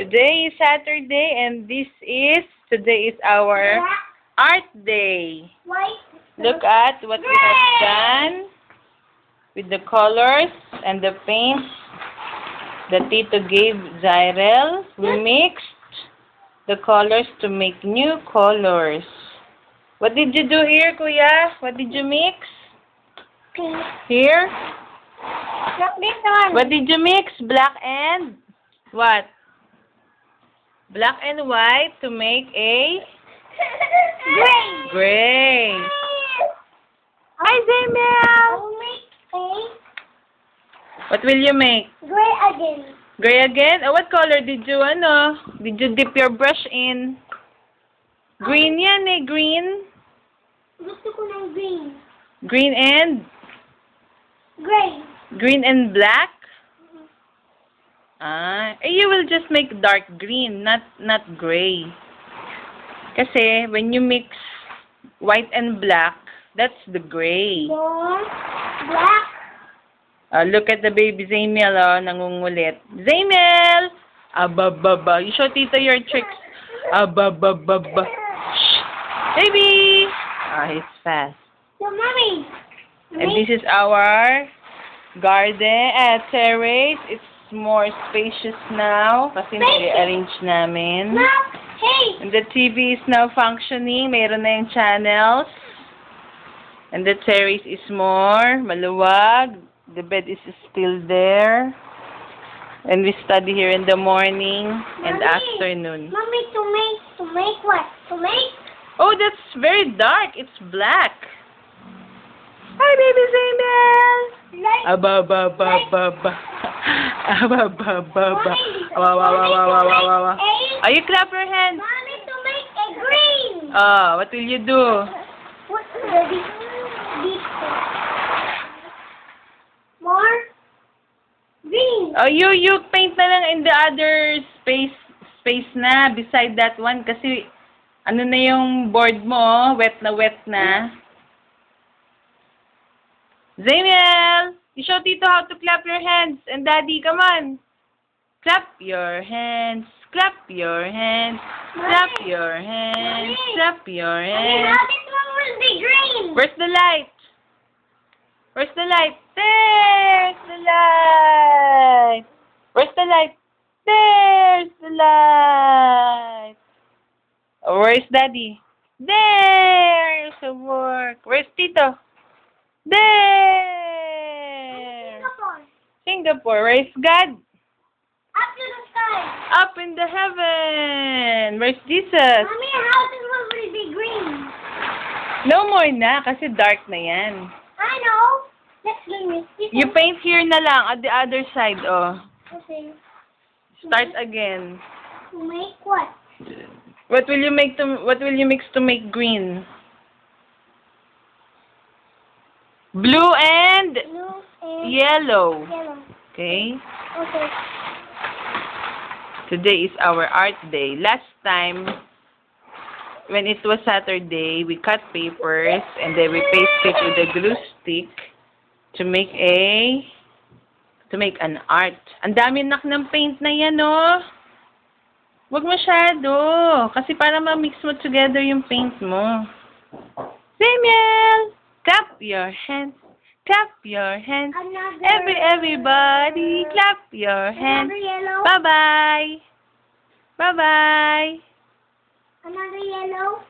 Today is Saturday and today is our art day. Look at what we have done with the colors and the paints that Tito gave Zyrel. We mixed the colors to make new colors. What did you do here, Kuya? What did you mix? Pink. Here? Look this one. What did you mix? Black and what? Black and white to make a Gray. gray. Hi, Zemel. I'll make a What will you make? gray again. Gray again? Oh, what color did you dip your brush in? Green yan eh, green. Gusto ko ng green. Green and? Gray. Green and black? You will just make dark green, not gray. Kasi when you mix white and black, that's the gray. More black. Look at the baby Zamiel, nangungulit. Zamiel! Abababa. You show Tito your tricks. Abababa. Shh. Baby! He's fast. So, Mommy. And this is our garden at terrace. It's more spacious now kasi nai-arrange namin. Mom, hey. And the TV is now functioning. Mayroon na yung channels. And the terrace is more maluwag. The bed is still there. And we study here in the morning and Mommy. afternoon. Mommy, to make what? To make? Oh, that's very dark. It's black. Hi, baby Zainel. Like. Ababababa. Ababababa. Awawawawawawawa. You clap your hands. Mommy, to make a green. What will you do? What? Deep. More green. You paint na lang in the other space na beside that one kasi ano na yung board mo, wet na. Zamiel, you show Tito how to clap your hands. And Daddy, come on. Clap your hands. Clap your hands. Clap your hands. Clap your Mommy, hands. now this one will be green. Where's the light? Where's the light? There's the light. Where's the light? There's the light. Where's Daddy? There's the work. Where's Tito? There. Singapore. Where's God? Up to the sky. Up in the heaven. Where's Jesus? Mommy, how this one will be green? No more na kasi dark na yan. I know. Let's do it. You paint here na lang at the other side, Okay. Start again. To make what? What will you mix to make green? Blue and Blue and yellow. yellow. Okay? Okay. Today is our art day. Last time, when it was Saturday, we cut papers and then we paste it with a glue stick to make an art. Ang dami nak ng paint na yan, Wag masyado. Kasi para ma-mix mo together yung paint mo. Samuel! Clap your hands. Clap your hands. Everybody, clap your hands. Another yellow. Bye-bye. Bye-bye. Another yellow.